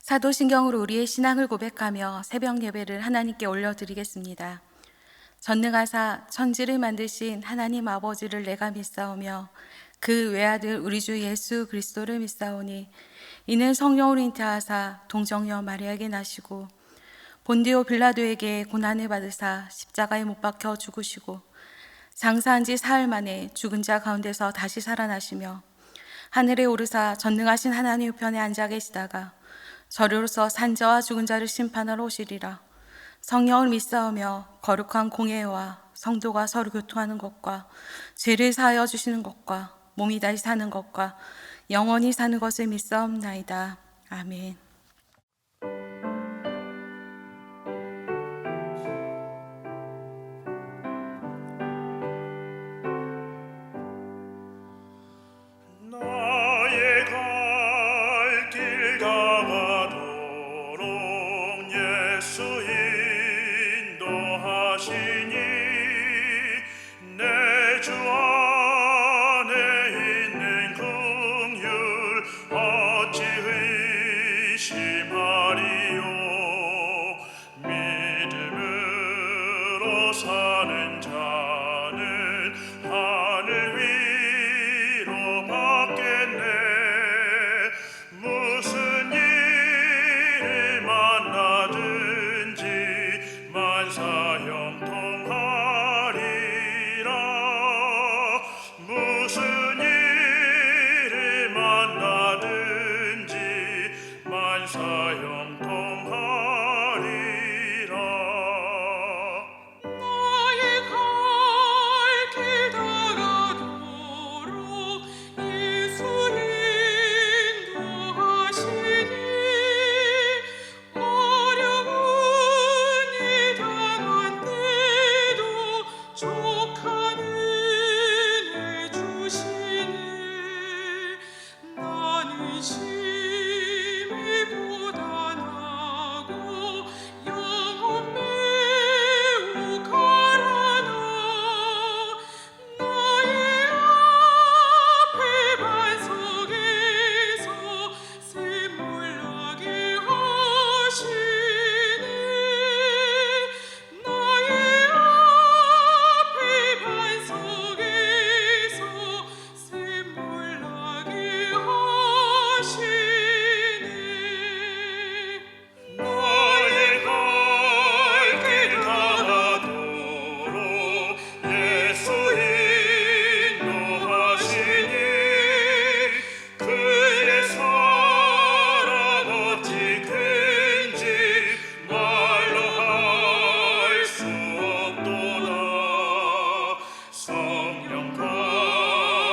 사도신경으로 우리의 신앙을 고백하며 새벽 예배를 하나님께 올려드리겠습니다. 전능하사 천지를 만드신 하나님 아버지를 내가 믿사오며 그 외아들 우리 주 예수 그리스도를 믿사오니 이는 성령으로 잉태하사 동정녀 마리아에게 나시고 본디오 빌라도에게 고난을 받으사 십자가에 못 박혀 죽으시고 장사한 지 사흘 만에 죽은 자 가운데서 다시 살아나시며 하늘에 오르사 전능하신 하나님 우편에 앉아 계시다가 저리로서 산자와 죽은 자를 심판하러 오시리라. 성령을 믿사오며 거룩한 공예와 성도가 서로 교통하는 것과 죄를 사하여 주시는 것과 몸이 다시 사는 것과 영원히 사는 것을 믿사옵나이다. 아멘. 나의 갈 길 가가도록 예수 인도하시니 내 주 안에 있는 긍휼 어찌 의심하리요. 믿음으로 사는 자는 하늘 위로 받겠네. 무슨 일을 만나든지 만사형통하리라. 무슨 일을 만나든지 만사형통하리라. 나의 갈 길 다가도록 예수 인도하시니 어려운 일 당한 때도 족한 은혜 주시니 나는 심히 고단하고 영혼 매우 가라나. 나의 앞에 반석에서 샘물나게 하시니 나의 앞에 반석에서 샘물나게 하시니 나의 갈 길 가도록 예수 인도하시니 그의 사랑 어찌 큰지 말로 할 수 없도다. 성령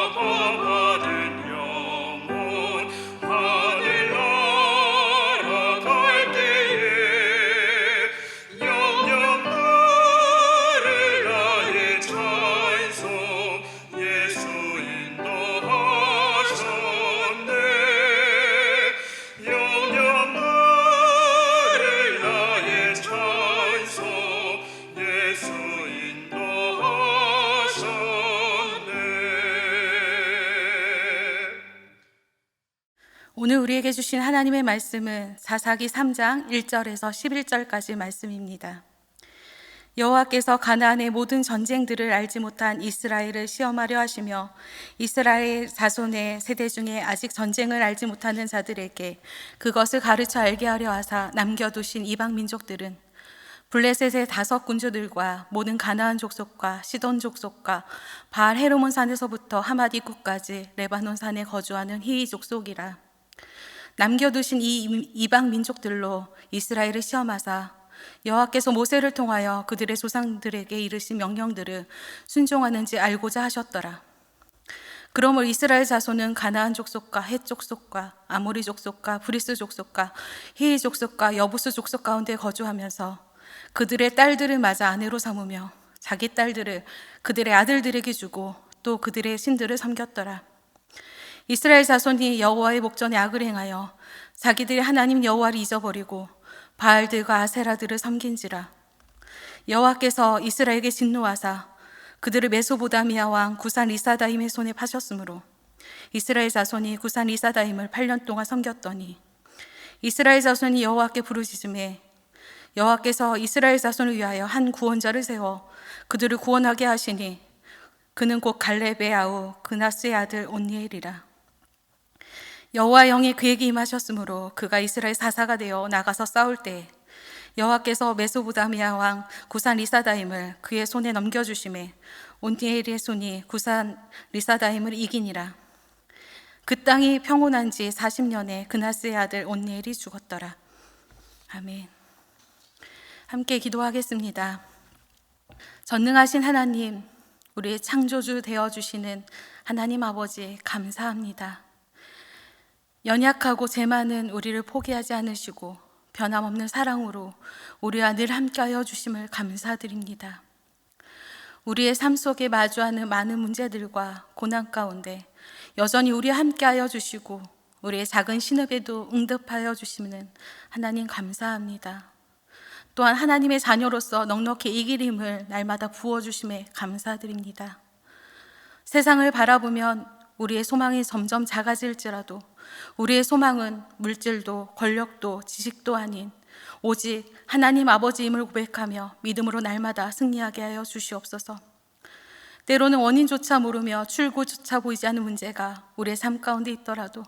감화받은 영혼 하늘 날아갈 때에 영영 들을 나의 찬송 예수 인도하셨네. 영영 들을 나의 찬송 예수 인도하셨네. 오늘 우리에게 주신 하나님의 말씀은 사사기 3장 1절에서 11절까지 말씀입니다. 여호와께서 가나안의 모든 전쟁들을 알지 못한 이스라엘을 시험하려 하시며 이스라엘 자손의 세대 중에 아직 전쟁을 알지 못하는 자들에게 그것을 가르쳐 알게 하려 하사 남겨두신 이방 민족들은 블레셋의 5 군주들과 모든 가나안 족속과 시돈 족속과 바알 헤르몬 산에서부터 하맛 입구까지 레바논 산에 거주하는 히위 족속이라. 남겨두신 이 이방 민족들로 이스라엘을 시험하사 여호와께서 모세를 통하여 그들의 조상들에게 이르신 명령들을 순종하는지 알고자 하셨더라. 그러므로 이스라엘 자손은 가나안 족속과 헷 족속과 아모리 족속과 브리스 족속과 히위 족속과 여부스 족속 가운데 거주하면서 그들의 딸들을 맞아 아내로 삼으며 자기 딸들을 그들의 아들들에게 주고 또 그들의 신들을 섬겼더라. 이스라엘 자손이 여호와의 목전에 악을 행하여 자기들의 하나님 여호와를 잊어버리고 바알들과 아세라들을 섬긴지라. 여호와께서 이스라엘에게 진노하사 그들을 메소보다미아 왕 구산 리사다임의 손에 파셨으므로 이스라엘 자손이 구산 리사다임을 8년 동안 섬겼더니 이스라엘 자손이 여호와께 부르짖음에 여호와께서 이스라엘 자손을 위하여 한 구원자를 세워 그들을 구원하게 하시니 그는 곧 갈렙의 아우 그나스의 아들 온니엘이라. 여호와 영이 그에게 임하셨으므로 그가 이스라엘 사사가 되어 나가서 싸울 때 여호와께서 메소보다미아 왕 구산 리사다임을 그의 손에 넘겨주심에 온니엘의 손이 구산 리사다임을 이기니라. 그 땅이 평온한 지 40년에 그나스의 아들 온니엘이 죽었더라. 아멘. 함께 기도하겠습니다. 전능하신 하나님, 우리의 창조주 되어주시는 하나님 아버지 감사합니다. 연약하고 죄 많은 우리를 포기하지 않으시고 변함없는 사랑으로 우리와 늘 함께하여 주심을 감사드립니다. 우리의 삶 속에 마주하는 많은 문제들과 고난 가운데 여전히 우리와 함께하여 주시고 우리의 작은 신읍에도 응답하여 주시는 하나님 감사합니다. 또한 하나님의 자녀로서 넉넉히 이길 힘을 날마다 부어주심에 감사드립니다. 세상을 바라보면 우리의 소망이 점점 작아질지라도 우리의 소망은 물질도 권력도 지식도 아닌 오직 하나님 아버지임을 고백하며 믿음으로 날마다 승리하게 하여 주시옵소서. 때로는 원인조차 모르며 출구조차 보이지 않는 문제가 우리의 삶 가운데 있더라도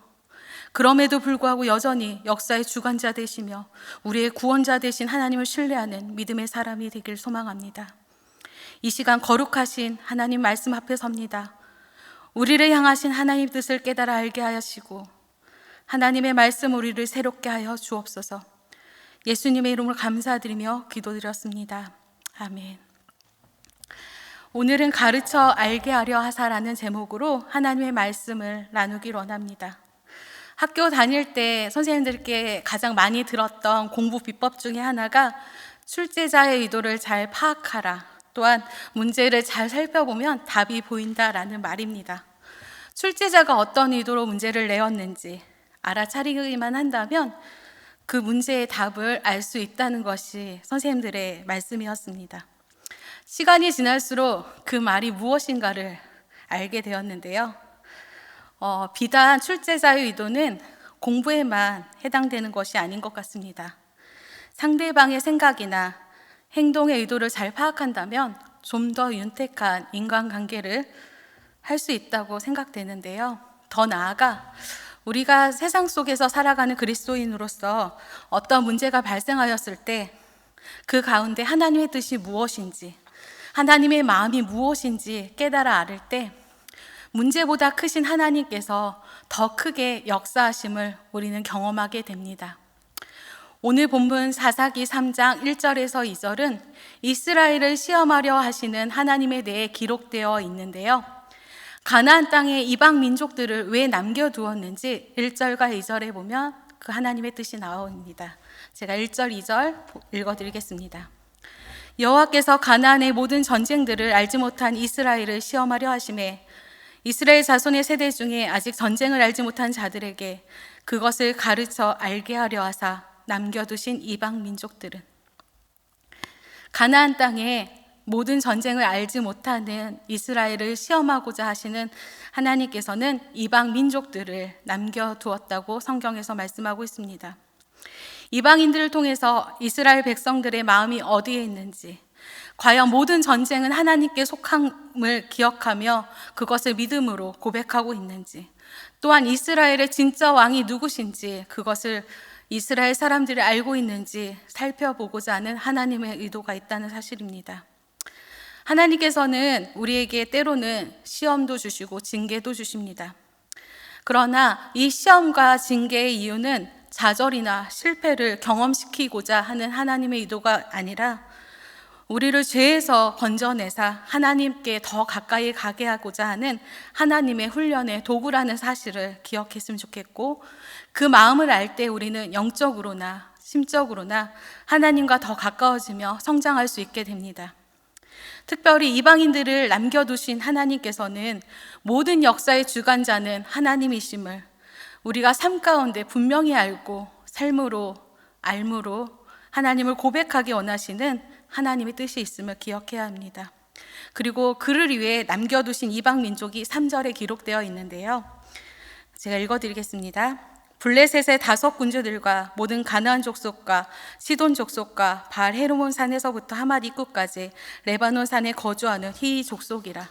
그럼에도 불구하고 여전히 역사의 주관자 되시며 우리의 구원자 되신 하나님을 신뢰하는 믿음의 사람이 되길 소망합니다. 이 시간 거룩하신 하나님 말씀 앞에 섭니다. 우리를 향하신 하나님 뜻을 깨달아 알게 하시고 하나님의 말씀 우리를 새롭게 하여 주옵소서. 예수님의 이름으로 감사드리며 기도드렸습니다. 아멘. 오늘은 가르쳐 알게 하려 하사라는 제목으로 하나님의 말씀을 나누길 원합니다. 학교 다닐 때 선생님들께 가장 많이 들었던 공부 비법 중에 하나가 출제자의 의도를 잘 파악하라. 또한 문제를 잘 살펴보면 답이 보인다라는 말입니다. 출제자가 어떤 의도로 문제를 내었는지 알아차리기만 한다면 그 문제의 답을 알 수 있다는 것이 선생님들의 말씀이었습니다. 시간이 지날수록 그 말이 무엇인가를 알게 되었는데요. 비단 출제자의 의도는 공부에만 해당되는 것이 아닌 것 같습니다. 상대방의 생각이나 행동의 의도를 잘 파악한다면 좀 더 윤택한 인간관계를 할 수 있다고 생각되는데요. 더 나아가 우리가 세상 속에서 살아가는 그리스도인으로서 어떤 문제가 발생하였을 때 그 가운데 하나님의 뜻이 무엇인지, 하나님의 마음이 무엇인지 깨달아 알을 때 문제보다 크신 하나님께서 더 크게 역사하심을 우리는 경험하게 됩니다. 오늘 본문 사사기 3장 1절에서 2절은 이스라엘을 시험하려 하시는 하나님에 대해 기록되어 있는데요. 가나안 땅의 이방 민족들을 왜 남겨두었는지 1절과 2절에 보면 그 하나님의 뜻이 나옵니다. 제가 1절, 2절 읽어드리겠습니다. 여호와께서 가나안의 모든 전쟁들을 알지 못한 이스라엘을 시험하려 하심에 이스라엘 자손의 세대 중에 아직 전쟁을 알지 못한 자들에게 그것을 가르쳐 알게 하려 하사 남겨두신 이방 민족들은 가나안 땅에 모든 전쟁을 알지 못하는 이스라엘을 시험하고자 하시는 하나님께서는 이방 민족들을 남겨두었다고 성경에서 말씀하고 있습니다. 이방인들을 통해서 이스라엘 백성들의 마음이 어디에 있는지, 과연 모든 전쟁은 하나님께 속함을 기억하며 그것을 믿음으로 고백하고 있는지, 또한 이스라엘의 진짜 왕이 누구신지 그것을 이스라엘 사람들이 알고 있는지 살펴보고자 하는 하나님의 의도가 있다는 사실입니다. 하나님께서는 우리에게 때로는 시험도 주시고 징계도 주십니다. 그러나 이 시험과 징계의 이유는 좌절이나 실패를 경험시키고자 하는 하나님의 의도가 아니라 우리를 죄에서 건져내사 하나님께 더 가까이 가게 하고자 하는 하나님의 훈련의 도구라는 사실을 기억했으면 좋겠고, 그 마음을 알 때 우리는 영적으로나 심적으로나 하나님과 더 가까워지며 성장할 수 있게 됩니다. 특별히 이방인들을 남겨두신 하나님께서는 모든 역사의 주관자는 하나님이심을 우리가 삶 가운데 분명히 알고 삶으로 알므로 하나님을 고백하기 원하시는 하나님의 뜻이 있음을 기억해야 합니다. 그리고 그를 위해 남겨두신 이방 민족이 3절에 기록되어 있는데요. 제가 읽어드리겠습니다. 블레셋의 5군주들과 모든 가나안 족속과 시돈 족속과 바알 헤르몬 산에서부터 하맛 입구까지 레바논 산에 거주하는 휘 족속이라.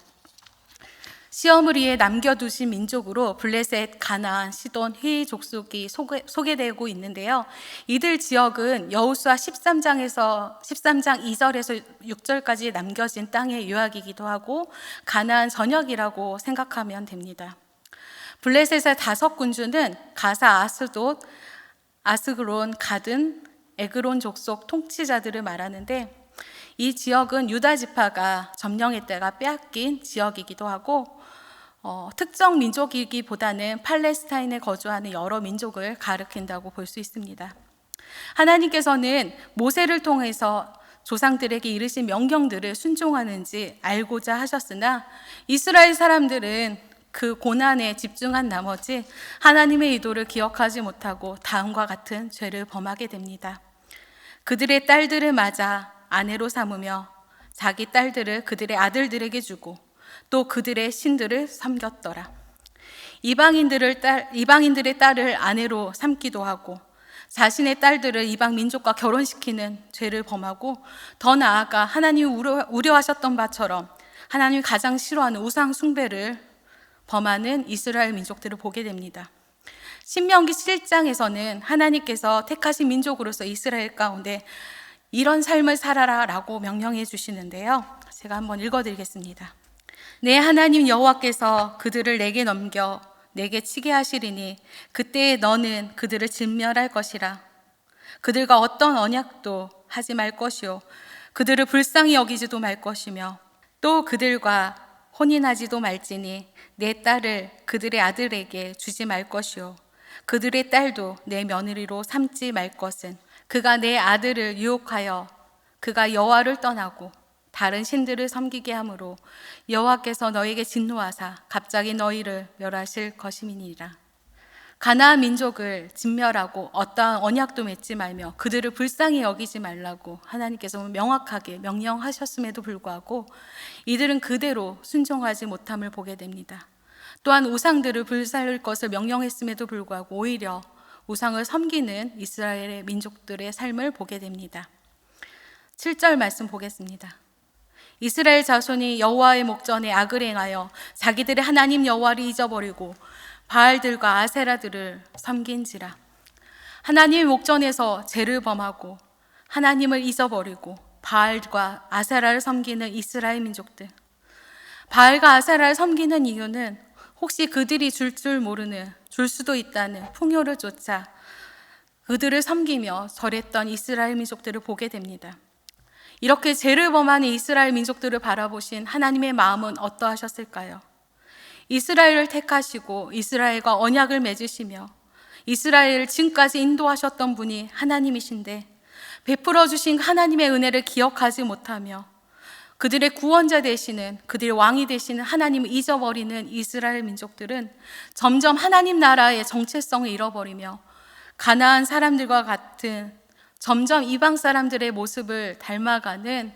시험을 위해 남겨두신 민족으로 블레셋, 가나안, 시돈, 휘 족속이 소개되고 있는데요. 이들 지역은 여호수아 13장 2절에서 6절까지 남겨진 땅의 요약이기도 하고 가나안 전역이라고 생각하면 됩니다. 블레셋의 5군주는 가사, 아스돗, 아스그론, 가든, 에그론 족속 통치자들을 말하는데, 이 지역은 유다 지파가 점령했다가 빼앗긴 지역이기도 하고 특정 민족이기보다는 팔레스타인에 거주하는 여러 민족을 가리킨다고 볼 수 있습니다. 하나님께서는 모세를 통해서 조상들에게 이르신 명령들을 순종하는지 알고자 하셨으나 이스라엘 사람들은 그 고난에 집중한 나머지 하나님의 의도를 기억하지 못하고 다음과 같은 죄를 범하게 됩니다. 그들의 딸들을 맞아 아내로 삼으며 자기 딸들을 그들의 아들들에게 주고 또 그들의 신들을 섬겼더라. 이방인들의 딸을 아내로 삼기도 하고 자신의 딸들을 이방 민족과 결혼시키는 죄를 범하고 더 나아가 하나님이 우려하셨던 바처럼 하나님이 가장 싫어하는 우상 숭배를 범하는 이스라엘 민족들을 보게 됩니다. 신명기 7장에서는 하나님께서 택하신 민족으로서 이스라엘 가운데 이런 삶을 살아라 라고 명령해 주시는데요. 제가 한번 읽어드리겠습니다. 내 하나님 여호와께서 그들을 내게 넘겨 내게 치게 하시리니 그때에 너는 그들을 진멸할 것이라. 그들과 어떤 언약도 하지 말 것이요 그들을 불쌍히 여기지도 말 것이며 또 그들과 혼인하지도 말지니 내 딸을 그들의 아들에게 주지 말 것이요 그들의 딸도 내 며느리로 삼지 말 것은 그가 내 아들을 유혹하여 그가 여호와를 떠나고 다른 신들을 섬기게 하므로 여호와께서 너에게 진노하사 갑자기 너희를 멸하실 것임이니라. 가나안 민족을 진멸하고 어떠한 언약도 맺지 말며 그들을 불쌍히 여기지 말라고 하나님께서 명확하게 명령하셨음에도 불구하고 이들은 그대로 순종하지 못함을 보게 됩니다. 또한 우상들을 불살릴 것을 명령했음에도 불구하고 오히려 우상을 섬기는 이스라엘의 민족들의 삶을 보게 됩니다. 7절 말씀 보겠습니다. 이스라엘 자손이 여호와의 목전에 악을 행하여 자기들의 하나님 여호와를 잊어버리고 바알들과 아세라들을 섬긴지라. 하나님의 목전에서 죄를 범하고 하나님을 잊어버리고 바알과 아세라를 섬기는 이스라엘 민족들. 바알과 아세라를 섬기는 이유는 혹시 그들이 줄 모르는, 줄 수도 있다는 풍요를 쫓아 그들을 섬기며 절했던 이스라엘 민족들을 보게 됩니다. 이렇게 죄를 범하는 이스라엘 민족들을 바라보신 하나님의 마음은 어떠하셨을까요? 이스라엘을 택하시고 이스라엘과 언약을 맺으시며 이스라엘을 지금까지 인도하셨던 분이 하나님이신데 베풀어 주신 하나님의 은혜를 기억하지 못하며 그들의 구원자 되시는, 그들의 왕이 되시는 하나님을 잊어버리는 이스라엘 민족들은 점점 하나님 나라의 정체성을 잃어버리며 가나안 사람들과 같은 점점 이방 사람들의 모습을 닮아가는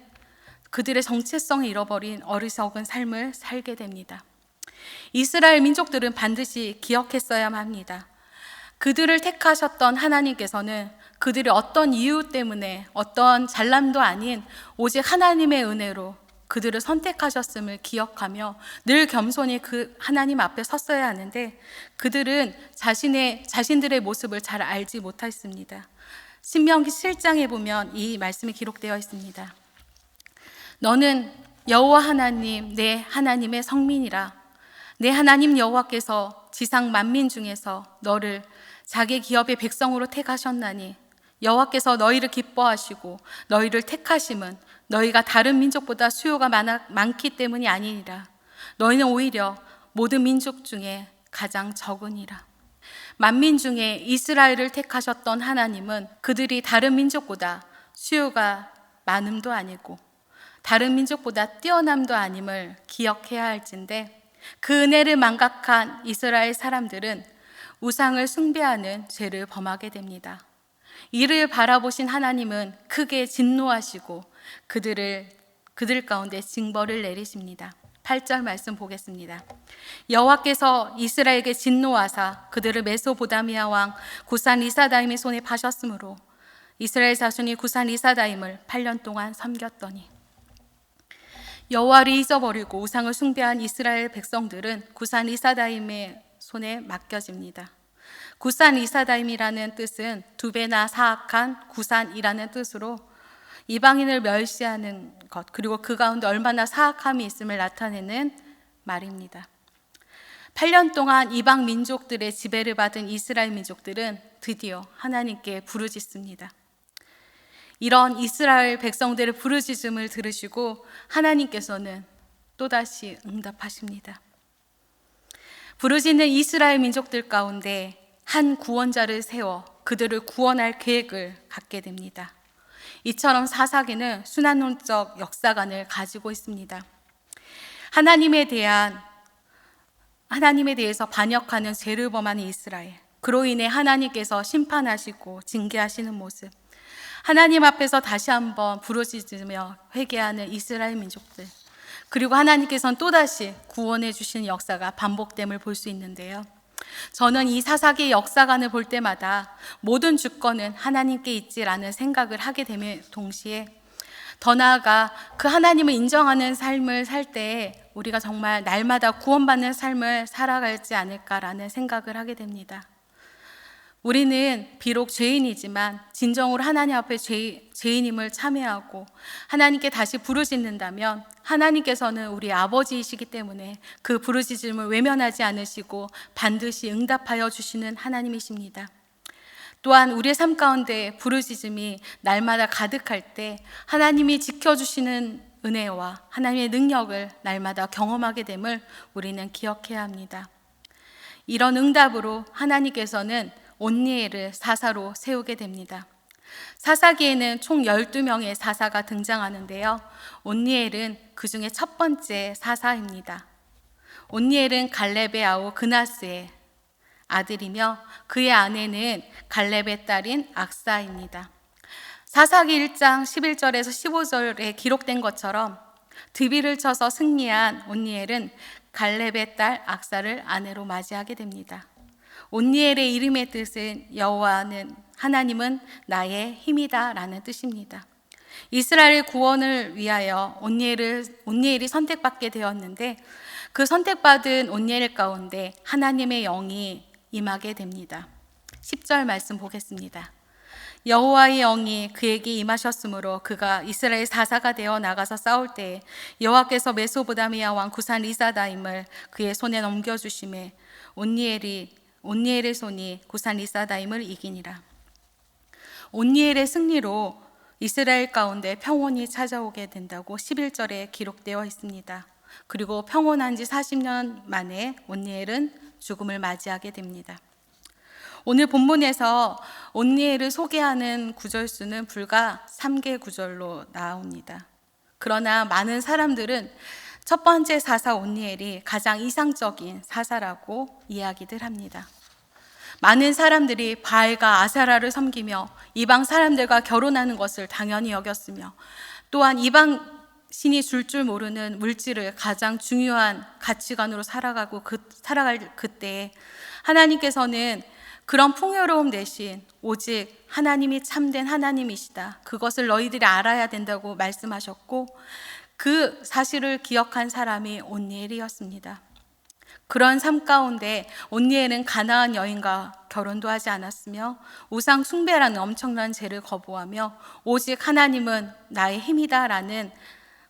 그들의 정체성을 잃어버린 어리석은 삶을 살게 됩니다. 이스라엘 민족들은 반드시 기억했어야만 합니다. 그들을 택하셨던 하나님께서는 그들이 어떤 이유 때문에 어떤 잘남도 아닌 오직 하나님의 은혜로 그들을 선택하셨음을 기억하며 늘 겸손히 그 하나님 앞에 섰어야 하는데 그들은 자신들의 모습을 잘 알지 못했습니다. 신명기 7장에 보면 이 말씀이 기록되어 있습니다. 너는 여호와 하나님 내 하나님의 성민이라. 내 하나님 여호와께서 지상 만민 중에서 너를 자기 기업의 백성으로 택하셨나니 여호와께서 너희를 기뻐하시고 너희를 택하심은 너희가 다른 민족보다 수요가 많기 때문이 아니니라. 너희는 오히려 모든 민족 중에 가장 적으니라. 만민 중에 이스라엘을 택하셨던 하나님은 그들이 다른 민족보다 수요가 많음도 아니고 다른 민족보다 뛰어남도 아님을 기억해야 할진데 그 은혜를 망각한 이스라엘 사람들은 우상을 숭배하는 죄를 범하게 됩니다. 이를 바라보신 하나님은 크게 진노하시고 그들 가운데 징벌을 내리십니다. 8절 말씀 보겠습니다. 여호와께서 이스라엘에게 진노하사 그들을 메소보다미아 왕 구산 리사다임의 손에 파셨으므로 이스라엘 자손이 구산 리사다임을 8년 동안 섬겼더니, 여호와를 잊어버리고 우상을 숭배한 이스라엘 백성들은 구산 리사다임의 손에 맡겨집니다. 구산 리사다임이라는 뜻은 두 배나 사악한 구산이라는 뜻으로 이방인을 멸시하는 것, 그리고 그 가운데 얼마나 사악함이 있음을 나타내는 말입니다. 8년 동안 이방 민족들의 지배를 받은 이스라엘 민족들은 드디어 하나님께 부르짖습니다. 이런 이스라엘 백성들의 부르짖음을 들으시고 하나님께서는 또다시 응답하십니다. 부르짖는 이스라엘 민족들 가운데 한 구원자를 세워 그들을 구원할 계획을 갖게 됩니다. 이처럼 사사기는 순환론적 역사관을 가지고 있습니다. 하나님에 대해서 반역하는 죄를 범하는 이스라엘, 그로 인해 하나님께서 심판하시고 징계하시는 모습, 하나님 앞에서 다시 한번 부르짖으며 회개하는 이스라엘 민족들, 그리고 하나님께서는 또다시 구원해 주시는 역사가 반복됨을 볼 수 있는데요. 저는 이 사사기 역사관을 볼 때마다 모든 주권은 하나님께 있지라는 생각을 하게 되며 동시에 더 나아가 그 하나님을 인정하는 삶을 살 때 우리가 정말 날마다 구원받는 삶을 살아가지 않을까라는 생각을 하게 됩니다. 우리는 비록 죄인이지만 진정으로 하나님 앞에 죄인임을 참회하고 하나님께 다시 부르짖는다면 하나님께서는 우리 아버지이시기 때문에 그 부르짖음을 외면하지 않으시고 반드시 응답하여 주시는 하나님이십니다. 또한 우리의 삶 가운데 부르짖음이 날마다 가득할 때 하나님이 지켜주시는 은혜와 하나님의 능력을 날마다 경험하게 됨을 우리는 기억해야 합니다. 이런 응답으로 하나님께서는 온니엘을 사사로 세우게 됩니다. 사사기에는 총 12명의 사사가 등장하는데요. 온니엘은 그 중에 첫 번째 사사입니다. 온니엘은 갈렙의 아우 그나스의 아들이며 그의 아내는 갈렙의 딸인 악사입니다. 사사기 1장 11절에서 15절에 기록된 것처럼 드비를 쳐서 승리한 온니엘은 갈렙의 딸 악사를 아내로 맞이하게 됩니다. 온니엘의 이름의 뜻은 여호와는 하나님은 나의 힘이다 라는 뜻입니다. 이스라엘 구원을 위하여 온니엘이 선택받게 되었는데 그 선택받은 온니엘 가운데 하나님의 영이 임하게 됩니다. 10절 말씀 보겠습니다. 여호와의 영이 그에게 임하셨으므로 그가 이스라엘 사사가 되어 나가서 싸울 때에 여호와께서 메소보다미아 왕 구산 리사다임을 그의 손에 넘겨주심에 온니엘의 손이 구산 리사다임을 이기니라. 온니엘의 승리로 이스라엘 가운데 평온이 찾아오게 된다고 11절에 기록되어 있습니다. 그리고 평온한 지 40년 만에 온니엘은 죽음을 맞이하게 됩니다. 오늘 본문에서 온니엘을 소개하는 구절 수는 불과 3개 구절로 나옵니다. 그러나 많은 사람들은 첫 번째 사사 온니엘이 가장 이상적인 사사라고 이야기들 합니다. 많은 사람들이 바알과 아세라를 섬기며 이방 사람들과 결혼하는 것을 당연히 여겼으며 또한 이방 신이 줄 모르는 물질을 가장 중요한 가치관으로 살아갈 그때에 하나님께서는 그런 풍요로움 대신 오직 하나님이 참된 하나님이시다, 그것을 너희들이 알아야 된다고 말씀하셨고 그 사실을 기억한 사람이 온니엘이었습니다. 그런 삶 가운데 온니엘은 가나안 여인과 결혼도 하지 않았으며 우상 숭배라는 엄청난 죄를 거부하며 오직 하나님은 나의 힘이다라는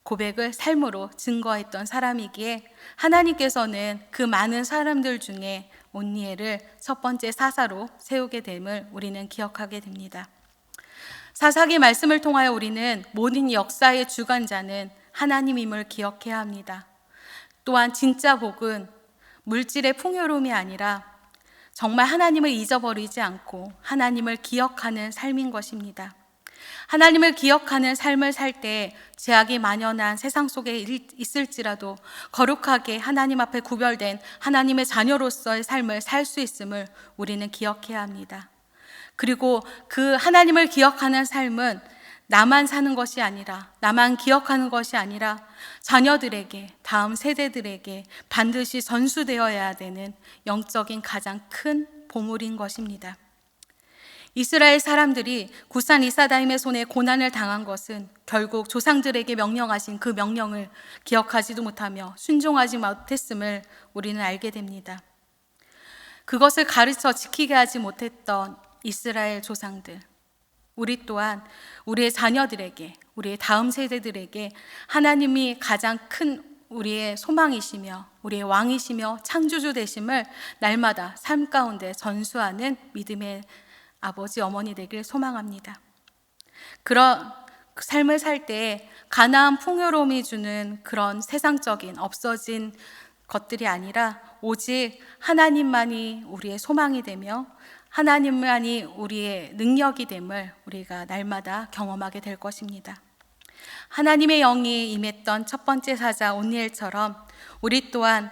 고백을 삶으로 증거했던 사람이기에 하나님께서는 그 많은 사람들 중에 온니엘을 첫 번째 사사로 세우게 됨을 우리는 기억하게 됩니다. 사사기 말씀을 통하여 우리는 모든 역사의 주관자는 하나님임을 기억해야 합니다. 또한 진짜 복은 물질의 풍요로움이 아니라 정말 하나님을 잊어버리지 않고 하나님을 기억하는 삶인 것입니다. 하나님을 기억하는 삶을 살 때 죄악이 만연한 세상 속에 있을지라도 거룩하게 하나님 앞에 구별된 하나님의 자녀로서의 삶을 살 수 있음을 우리는 기억해야 합니다. 그리고 그 하나님을 기억하는 삶은 나만 사는 것이 아니라, 나만 기억하는 것이 아니라 자녀들에게, 다음 세대들에게 반드시 전수되어야 되는 영적인 가장 큰 보물인 것입니다. 이스라엘 사람들이 구산 리사다임의 손에 고난을 당한 것은 결국 조상들에게 명령하신 그 명령을 기억하지도 못하며 순종하지 못했음을 우리는 알게 됩니다. 그것을 가르쳐 지키게 하지 못했던 이스라엘 조상들, 우리 또한 우리의 자녀들에게, 우리의 다음 세대들에게 하나님이 가장 큰 우리의 소망이시며 우리의 왕이시며 창조주 되심을 날마다 삶 가운데 전수하는 믿음의 아버지, 어머니 되길 소망합니다. 그런 삶을 살 때 가나안 풍요로움이 주는 그런 세상적인 없어진 것들이 아니라 오직 하나님만이 우리의 소망이 되며 하나님만이 우리의 능력이 됨을 우리가 날마다 경험하게 될 것입니다. 하나님의 영이 임했던 첫 번째 사자 온니엘처럼 우리 또한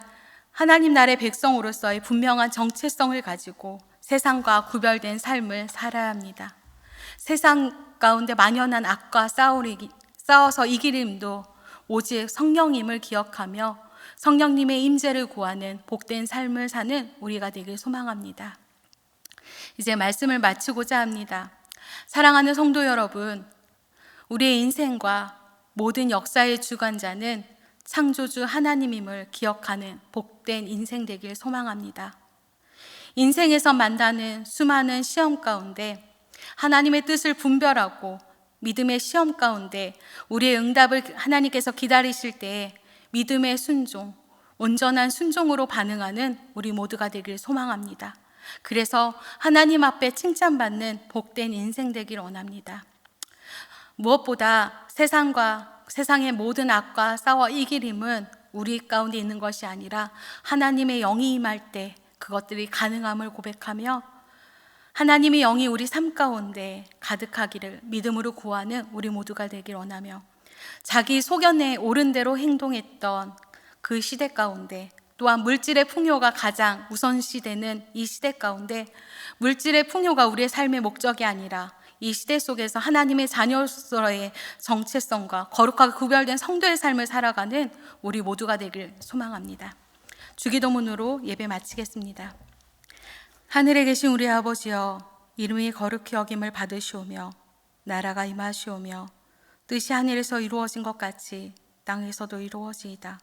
하나님 나라의 백성으로서의 분명한 정체성을 가지고 세상과 구별된 삶을 살아야 합니다. 세상 가운데 만연한 악과 싸워서 이길 힘도 오직 성령님을 기억하며 성령님의 임재를 구하는 복된 삶을 사는 우리가 되길 소망합니다. 이제 말씀을 마치고자 합니다. 사랑하는 성도 여러분, 우리의 인생과 모든 역사의 주관자는 창조주 하나님임을 기억하는 복된 인생 되길 소망합니다. 인생에서 만나는 수많은 시험 가운데 하나님의 뜻을 분별하고 믿음의 시험 가운데 우리의 응답을 하나님께서 기다리실 때에 믿음의 순종, 온전한 순종으로 반응하는 우리 모두가 되길 소망합니다. 그래서 하나님 앞에 칭찬받는 복된 인생 되길 원합니다. 무엇보다 세상의 모든 악과 싸워 이길 힘은 우리 가운데 있는 것이 아니라 하나님의 영이 임할 때 그것들이 가능함을 고백하며 하나님의 영이 우리 삶 가운데 가득하기를 믿음으로 구하는 우리 모두가 되길 원하며 자기 소견에 옳은 대로 행동했던 그 시대 가운데 또한 물질의 풍요가 가장 우선시되는 이 시대 가운데 물질의 풍요가 우리의 삶의 목적이 아니라 이 시대 속에서 하나님의 자녀로서의 정체성과 거룩하게 구별된 성도의 삶을 살아가는 우리 모두가 되길 소망합니다. 주기도문으로 예배 마치겠습니다. 하늘에 계신 우리 아버지여, 이름이 거룩히 여김을 받으시오며 나라가 임하시오며 뜻이 하늘에서 이루어진 것 같이 땅에서도 이루어지이다.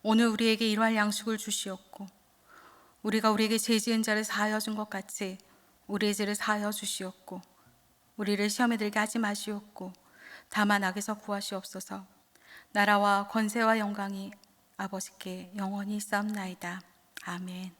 오늘 우리에게 일용할 양식을 주시옵고 우리가 우리에게 죄 지은 자를 사하여 준 것 같이 우리의 죄를 사하여 주시옵고 우리를 시험에 들게 하지 마시옵고 다만 악에서 구하시옵소서. 나라와 권세와 영광이 아버지께 영원히 있사옵나이다. 아멘.